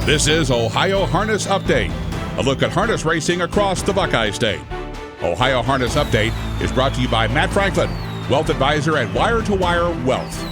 This is Ohio Harness Update, a look at harness racing across the Buckeye State. Ohio Harness Update is brought to you by Matt Franklin, Wealth Advisor at Wire to Wire Wealth.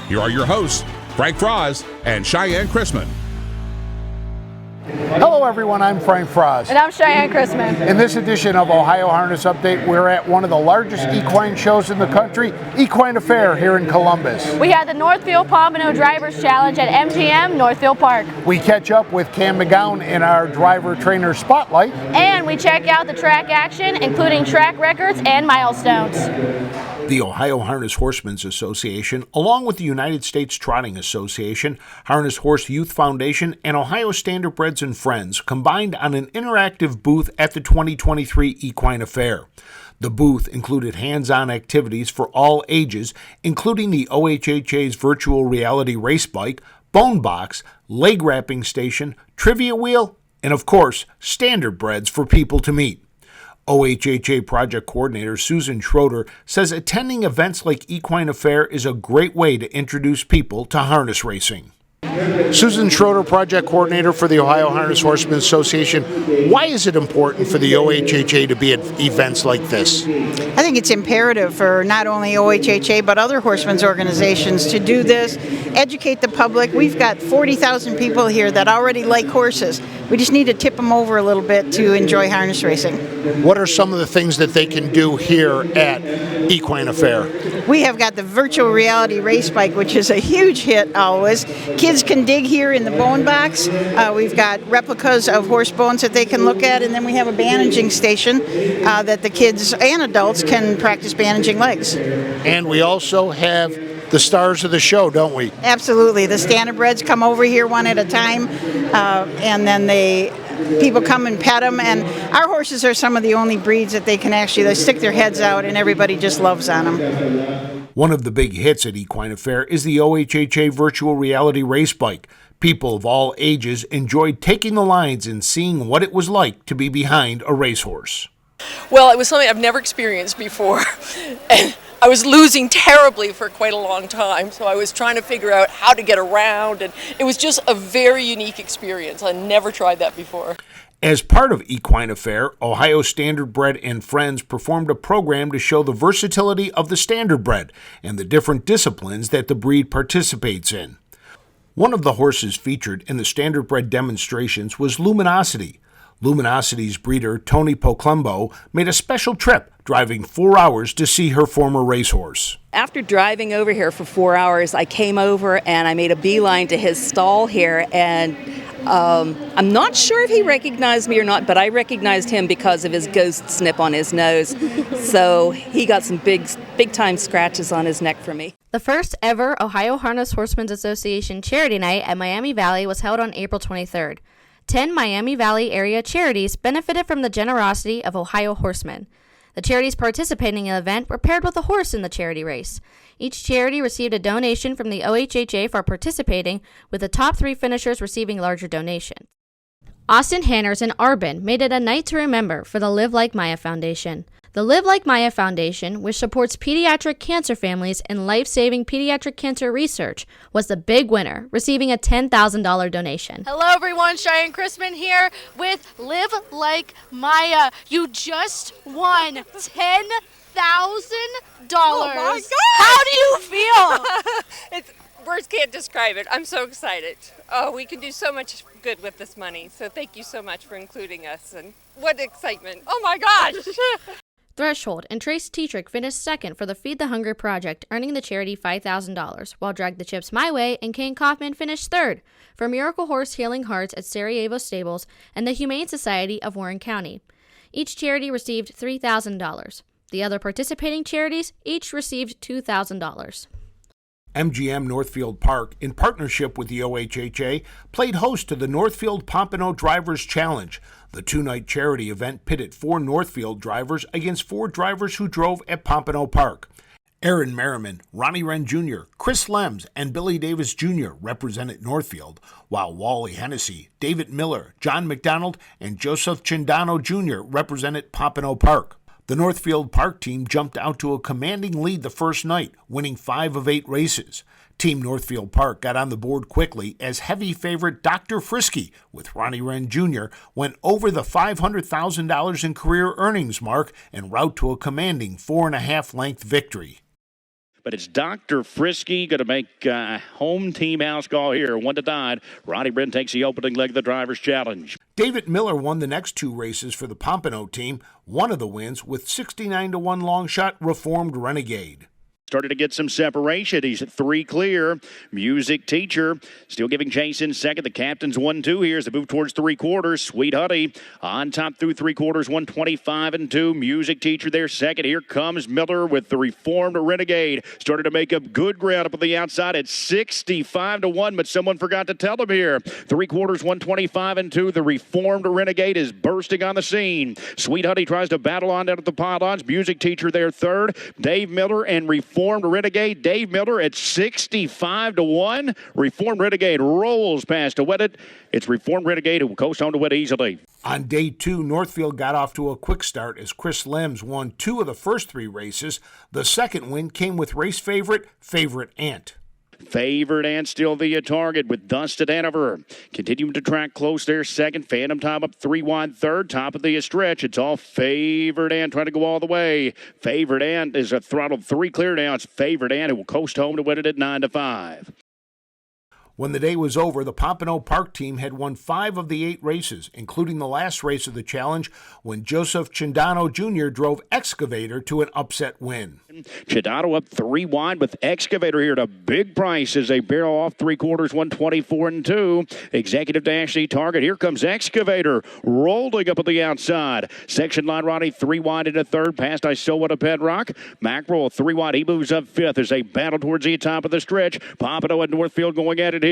Here are your hosts, Frank Froz and Cheyenne Chrisman. Hello everyone, I'm Frank Froz. And I'm Cheyenne Chrisman. In this edition of Ohio Harness Update, we're at one of the largest equine shows in the country, Equine Affair here in Columbus. We had the Northfield Pompano Drivers Challenge at MGM Northfield Park. We catch up with Cam McCown in our Driver Trainer Spotlight. And we check out the track action, including track records and milestones. The Ohio Harness Horsemen's Association, along with the United States Trotting Association, Harness Horse Youth Foundation, and Ohio Standardbreds and Friends combined on an interactive booth at the 2023 Equine Affair. The booth included hands-on activities for all ages, including the OHHA's virtual reality race bike, bone box, leg wrapping station, trivia wheel, and of course, standardbreds for people to meet. OHHA project coordinator Susan Schroeder says attending events like Equine Affair is a great way to introduce people to harness racing. Susan Schroeder, project coordinator for the Ohio Harness Horsemen Association. Why is it important for the OHHA to be at events like this? I think it's imperative for not only OHHA but other horsemen's organizations to do this, educate the public. We've got 40,000 people here that already like horses. We just need to tip them over a little bit to enjoy harness racing. What are some of the things that they can do here at Equine Affair? We have got the virtual reality race bike, which is a huge hit always. Kids can dig here in the bone box. We've got replicas of horse bones that they can look at, and then we have a bandaging station that the kids and adults can practice bandaging legs. And we also have the stars of the show, don't we? Absolutely. The standardbreds come over here one at a time, and then people come and pet them, and our horses are some of the only breeds that they stick their heads out and everybody just loves on them. One of the big hits at Equine Affair is the OHHA virtual reality race bike. People of all ages enjoyed taking the lines and seeing what it was like to be behind a racehorse. Well, it was something I've never experienced before, and I was losing terribly for quite a long time, so I was trying to figure out how to get around, and it was just a very unique experience. I never tried that before. As part of Equine Affair, Ohio Standardbred and Friends performed a program to show the versatility of the standardbred and the different disciplines that the breed participates in. One of the horses featured in the standardbred demonstrations was Luminosity. Luminosity's breeder, Tony Poclembo, made a special trip, driving 4 hours to see her former racehorse. After driving over here for 4 hours, I came over and I made a beeline to his stall here, and I'm not sure if he recognized me or not, but I recognized him because of his ghost snip on his nose. So he got some big-time scratches on his neck for me. The first ever Ohio Harness Horsemen's Association charity night at Miami Valley was held on April 23rd. 10 Miami Valley area charities benefited from the generosity of Ohio horsemen. The charities participating in the event were paired with a horse in the charity race. Each charity received a donation from the OHHA for participating, with the top 3 finishers receiving larger donations. Austin Hanners in Arbin made it a night to remember for the Live Like Maya Foundation. The Live Like Maya Foundation, which supports pediatric cancer families and life-saving pediatric cancer research, was the big winner, receiving a $10,000 donation. Hello everyone, Cheyenne Chrisman here with Live Like Maya. You just won $10,000. Oh my gosh! How do you feel? Words can't describe it. I'm so excited. Oh, we can do so much good with this money. So thank you so much for including us. And what excitement. Oh my gosh! Threshold and Trace Tetrick finished second for the Feed the Hungry project, earning the charity $5,000, while Drag the Chips My Way and Kane Kaufman finished third for Miracle Horse Healing Hearts at Sarajevo Stables and the Humane Society of Warren County. Each charity received $3,000. The other participating charities each received $2,000. MGM Northfield Park, in partnership with the OHHA, played host to the Northfield Pompano Drivers Challenge. The 2-night charity event pitted 4 Northfield drivers against 4 drivers who drove at Pompano Park. Aaron Merriman, Ronnie Wren Jr., Chris Lems, and Billy Davis Jr. represented Northfield, while Wally Hennessy, David Miller, John McDonald, and Joseph Chindano Jr. represented Pompano Park. The Northfield Park team jumped out to a commanding lead the first night, winning 5 of 8 races. Team Northfield Park got on the board quickly as heavy favorite Dr. Frisky with Ronnie Wren Jr. went over the $500,000 in career earnings mark en route to a commanding 4.5-length victory. But it's Dr. Frisky going to make home team house call here. 1-9. Ronnie Wren takes the opening leg of the Drivers' Challenge. David Miller won the next 2 races for the Pompano team, one of the wins with 69-1 long shot Reformed Renegade. Started to get some separation. He's at 3 clear. Music Teacher still giving Jason second. The captain's 1-2 here as they move towards 3/4. Sweet Honey on top through 3/4, 125-2. Music Teacher there second. Here comes Miller with the Reformed Renegade. Started to make up good ground up on the outside at 65-1, but someone forgot to tell him here. 3/4, 125-2. The Reformed Renegade is bursting on the scene. Sweet Honey tries to battle on down at the pylons. Music Teacher there third. Dave Miller and Reformed Renegade. Dave Miller at 65-1. Reformed Renegade rolls past to win it. It's Reformed Renegade who will coast home to win easily. On day 2, Northfield got off to a quick start as Chris Lems won 2 of the first 3 races. The second win came with race favorite Ant. Favored and still the target with Dustin Hanover. Continuing to track close there. Second, Phantom Time up 3 wide third. Top of the stretch. It's all Favored and trying to go all the way. Favored and is a throttled 3 clear now. It's Favored and it will coast home to win it at 9-5. When the day was over, the Pompano Park team had won 5 of the 8 races, including the last race of the challenge when Joseph Chindano Jr. drove Excavator to an upset win. Chindano up 3 wide with Excavator here at a big price as they barrel off 3/4, 124-2. Executive Dash the target. Here comes Excavator rolling up at the outside. Section line Ronnie 3 wide into third. Past I So Want a Bedrock. Mackerel 3 wide. He moves up 5th as they battle towards the top of the stretch. Pompano and Northfield going at it here.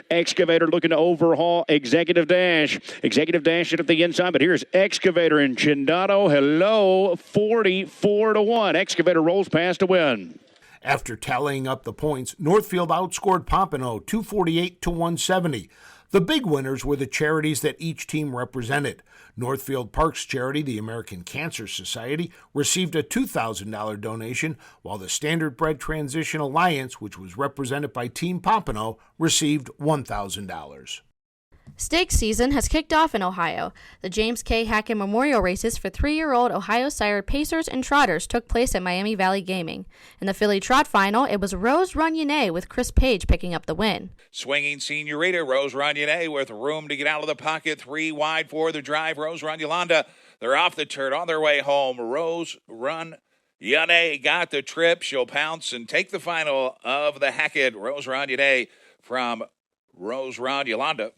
Excavator looking to overhaul Executive Dash. Executive Dash at the inside, but here's Excavator and Chindano. Hello, 44-1. Excavator rolls past to win. After tallying up the points, Northfield outscored Pompano 248-170. The big winners were the charities that each team represented. Northfield Park's charity, the American Cancer Society, received a $2,000 donation, while the Standard Bred Transition Alliance, which was represented by Team Pompano, received $1,000. Stakes season has kicked off in Ohio. The James K. Hackett Memorial races for 3-year-old Ohio-sired pacers and trotters took place at Miami Valley Gaming. In the Philly Trot Final, it was Rose Runyonet with Chris Page picking up the win. Swinging Senorita, Rose Runyonet with room to get out of the pocket. 3 wide for the drive. Rose Run Yolanda, they're off the turn on their way home. Rose Run Yone got the trip. She'll pounce and take the final of the Hackett. Rose Runyonet from Rose Run Yolanda.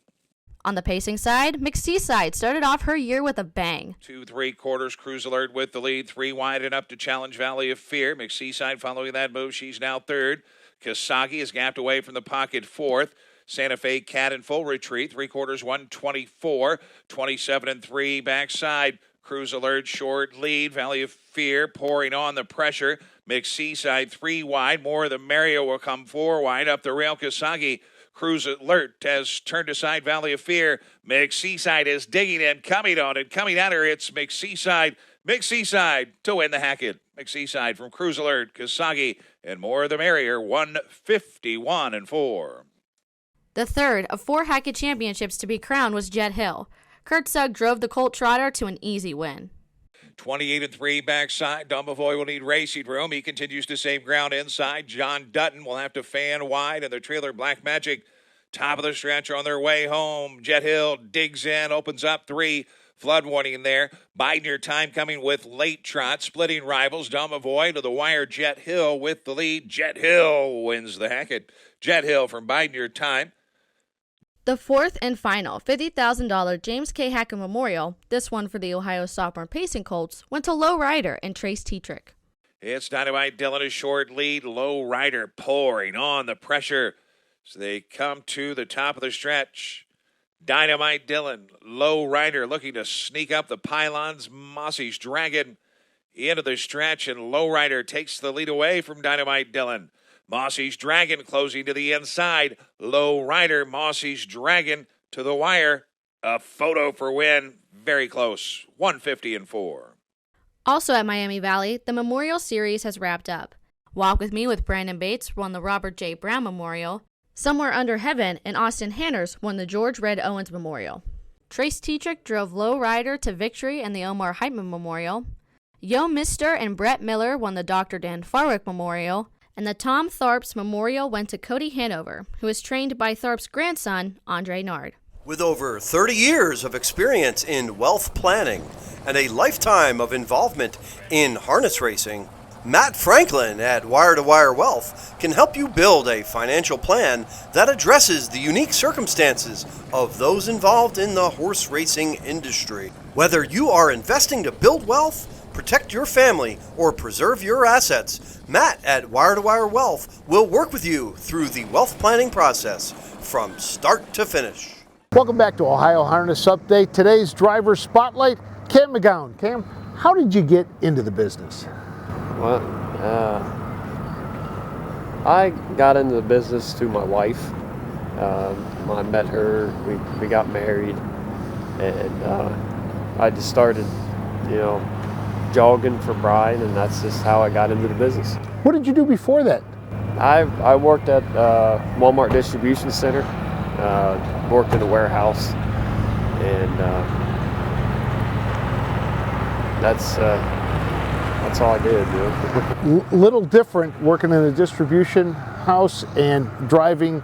On the pacing side, McSeaside started off her year with a bang. 2 3/4, Cruise Alert with the lead. 3 wide and up to challenge Valley of Fear. McSeaside following that move. She's now third. Kasagi is gapped away from the pocket fourth. Santa Fe Cat in full retreat. 3/4, 124. 27-3 backside. Cruise Alert short lead. Valley of Fear pouring on the pressure. McSeaside 3 wide. More of the Mario will come 4 wide. Up the rail, Kasagi. Cruise Alert has turned aside Valley of Fear. McSeaside is digging in, coming on and coming at her. It's McSeaside to win the Hackett. McSeaside from Cruise Alert, Kasagi, and more the merrier, 151-4. The third of 4 Hackett championships to be crowned was Jet Hill. Kurt Sugg drove the Colt Trotter to an easy win. 28-3 backside. Dumbovoy will need racing room. He continues to save ground inside. John Dutton will have to fan wide, and the trailer Black Magic top of the stretch on their way home. Jet Hill digs in, opens up 3. Flood warning there. Biding your time coming with late trot. Splitting rivals. Dumbovoy to the wire. Jet Hill with the lead. Jet Hill wins the Hackett. Jet Hill from Biding your time. The fourth and final $50,000 James K. Hackett Memorial, this one for the Ohio Sophomore Pacing Colts, went to Low Rider and Trace Tetrick. It's Dynamite Dylan, a short lead. Low Rider pouring on the pressure. So they come to the top of the stretch. Dynamite Dylan, Low Rider looking to sneak up the pylons. Mossy's Dragon into the stretch, and Low Rider takes the lead away from Dynamite Dylan. Mossy's Dragon closing to the inside. Low Rider, Mossy's Dragon to the wire. A photo for win. Very close. 150-4. Also at Miami Valley, the Memorial Series has wrapped up. Walk With Me with Brandon Bates won the Robert J. Brown Memorial. Somewhere Under Heaven and Austin Hanners won the George Red Owens Memorial. Trace Tetrick drove Low Rider to victory in the Omar Heitman Memorial. Yo Mister and Brett Miller won the Dr. Dan Farwick Memorial. And the Tom Tharps Memorial went to Cody Hanover, who was trained by Tharps' grandson, Andre Nard. With over 30 years of experience in wealth planning and a lifetime of involvement in harness racing, Matt Franklin at Wire to Wire Wealth can help you build a financial plan that addresses the unique circumstances of those involved in the horse racing industry. Whether you are investing to build wealth, protect your family, or preserve your assets, Matt at Wire to Wire Wealth will work with you through the wealth planning process from start to finish. Welcome back to Ohio Harness Update. Today's driver spotlight, Cam McCown. Cam, how did you get into the business? Well, I got into the business through my wife. I met her, we got married, and I just started, jogging for Brian, and that's just how I got into the business. What did you do before that? I worked at Walmart Distribution Center, worked in a warehouse, and that's all I did. Little different working in a distribution house and driving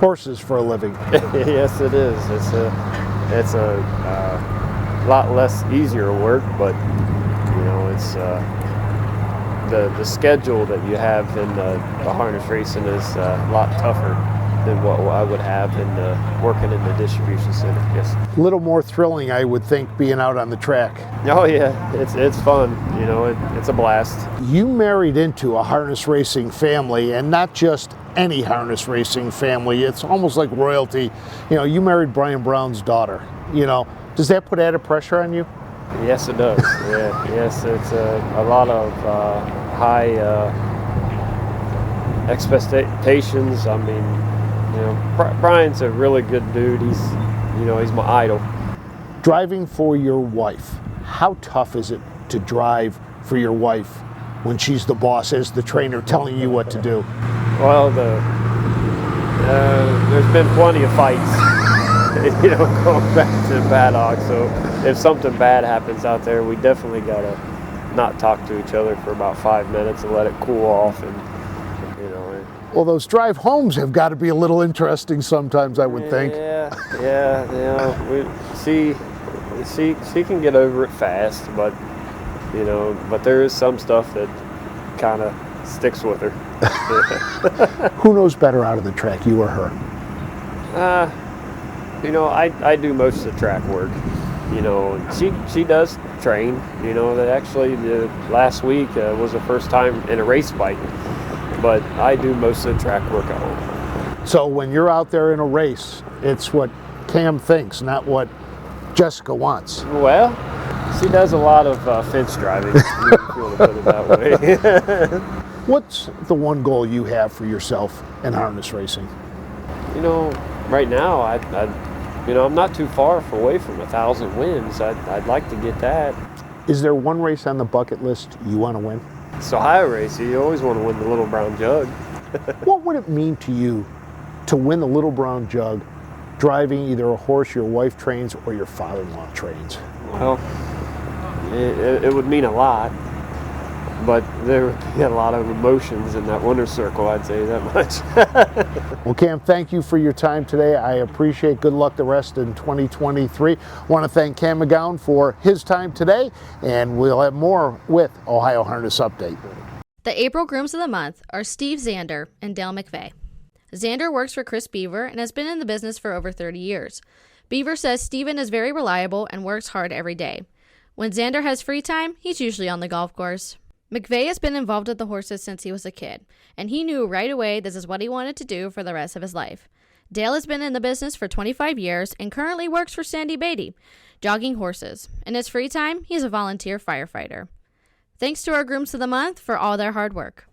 horses for a living. Yes, it is. It's a lot less easier work, but it's the schedule that you have in the harness racing is a lot tougher than what I would have in working in the distribution center. Yes. A little more thrilling, I would think, being out on the track. Oh yeah, it's fun. It's a blast. You married into a harness racing family, and not just any harness racing family. It's almost like royalty. You married Brian Brown's daughter. Does that put added pressure on you? Yes, it does. Yeah, yes, it's a lot of high expectations. I mean, Brian's a really good dude. He's my idol. Driving for your wife, how tough is it to drive for your wife when she's the boss as the trainer telling you what to do? Well, there's been plenty of fights. Going back to the paddock. So if something bad happens out there, we definitely gotta not talk to each other for about 5 minutes and let it cool off. And well, those drive homes have got to be a little interesting sometimes, I would think. Yeah. She can get over it fast, but there is some stuff that kind of sticks with her. Who knows better out of the track, you or her? I do most of the track work. She does train. That actually last week was the first time in a race bike, but I do most of the track work at home. So when you're out there in a race, it's what Cam thinks, not what Jessica wants. Well, she does a lot of fence driving, if you want to put it that way. What's the one goal you have for yourself in harness racing? Right now, I'm not too far away from 1,000 wins. I'd like to get that. Is there one race on the bucket list you want to win? It's Ohio race. You always want to win the Little Brown Jug. What would it mean to you to win the Little Brown Jug driving either a horse your wife trains or your father-in-law trains? Well, it would mean a lot, but there would be a lot of emotions in that winner's circle, I'd say that much. Well, Cam, thank you for your time today. I appreciate. Good luck the rest in 2023. Want to thank Cam McCown for his time today, and we'll have more with Ohio Harness Update. The April Grooms of the Month are Steve Zander and Dale McVeigh. Zander works for Chris Beaver and has been in the business for over 30 years. Beaver says Steven is very reliable and works hard every day. When Zander has free time, he's usually on the golf course. McVeigh has been involved with the horses since he was a kid, and he knew right away this is what he wanted to do for the rest of his life. Dale has been in the business for 25 years and currently works for Sandy Beatty, jogging horses. In his free time, he's a volunteer firefighter. Thanks to our Grooms of the Month for all their hard work.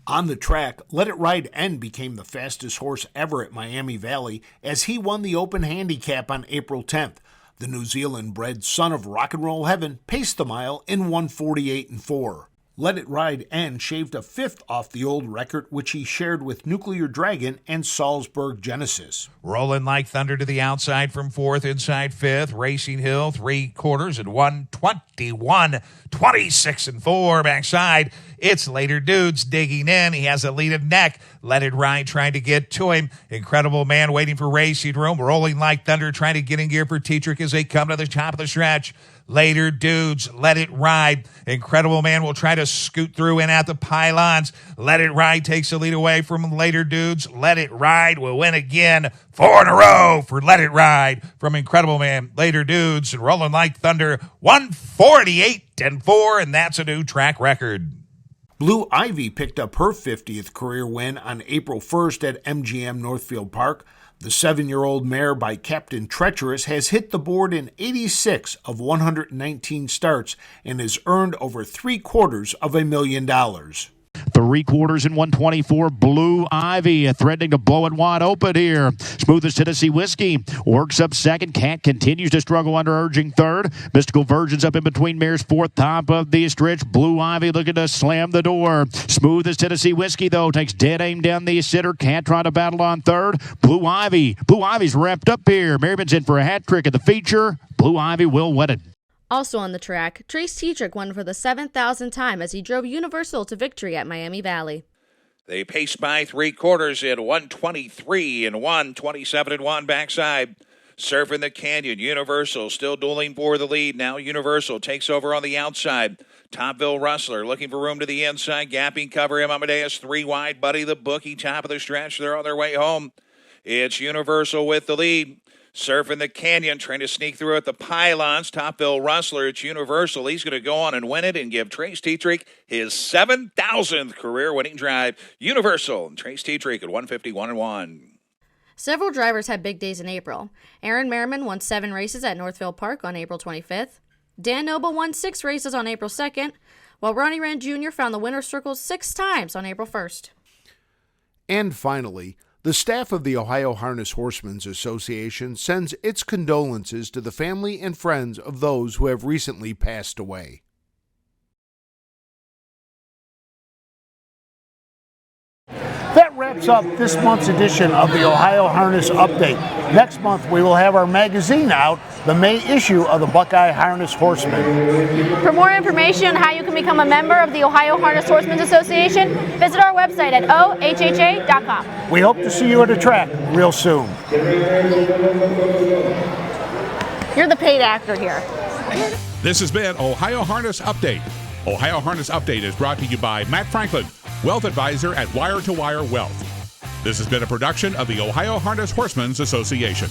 On the track, Let It Ride N became the fastest horse ever at Miami Valley as he won the Open Handicap on April 10th. The New Zealand-bred son of rock and roll heaven paced the mile in 1:48 and 4. Let It Ride N shaved a fifth off the old record, which he shared with Nuclear Dragon and Salzburg Genesis. Rolling Like Thunder to the outside from fourth, inside fifth. Racing Hill, 3/4 and 1:21, 26 and 4 backside. It's Later Dudes digging in. He has a lead of neck. Let It Ride trying to get to him. Incredible Man waiting for Racing Room. Rolling Like Thunder trying to get in gear for Tetrick as they come to the top of the stretch. Later Dudes, Let It Ride. Incredible Man will try to scoot through in at the pylons. Let It Ride takes the lead away from Later Dudes. Let It Ride will win again. 4 in a row for Let It Ride from Incredible Man, Later Dudes, and Rolling Like Thunder, 148 and 4, and that's a new track record. Blue Ivy picked up her 50th career win on April 1st at MGM Northfield Park. The 7-year-old mare by Captain Treacherous has hit the board in 86 of 119 starts and has earned over $750,000. 3/4 and 124. Blue Ivy threatening to blow it wide open here. Smoothest Tennessee Whiskey works up second. Cat continues to struggle under urging third. Mystical Virgin's up in between mares fourth, top of the stretch. Blue Ivy looking to slam the door. Smoothest Tennessee Whiskey though takes dead aim down the sitter. Cat trying to battle on third. Blue Ivy's wrapped up here. Merriman's in for a hat trick at the feature. Blue Ivy will win it. Also on the track, Trace Tetrick won for the 7,000th time as he drove Universal to victory at Miami Valley. They paced by 3/4 in 1:23 and 1:27 and 1 backside. Surfing the Canyon, Universal still dueling for the lead. Now Universal takes over on the outside. Topville Rustler looking for room to the inside. Gapping cover him. Amadeus 3 wide. Buddy the Bookie top of the stretch. They're on their way home. It's Universal with the lead. Surfing the Canyon, trying to sneak through at the pylons. Topville Rustler, it's Universal. He's going to go on and win it and give Trace Tetrick his 7,000th career-winning drive. Universal and Trace Tetrick at 151 and 1. Several drivers had big days in April. Aaron Merriman won 7 races at Northfield Park on April 25th. Dan Noble won 6 races on April 2nd, while Ronnie Rand Jr. found the winner's circle 6 times on April 1st. And finally, the staff of the Ohio Harness Horsemen's Association sends its condolences to the family and friends of those who have recently passed away. That wraps up this month's edition of the Ohio Harness Update. Next month, we will have our magazine out, the May issue of the Buckeye Harness Horsemen. For more information on how you can become a member of the Ohio Harness Horsemen's Association, visit our website at ohha.com. We hope to see you at a track real soon. You're the paid actor here. This has been Ohio Harness Update. Ohio Harness Update is brought to you by Matt Franklin, Wealth Advisor at Wire to Wire Wealth. This has been a production of the Ohio Harness Horsemen's Association.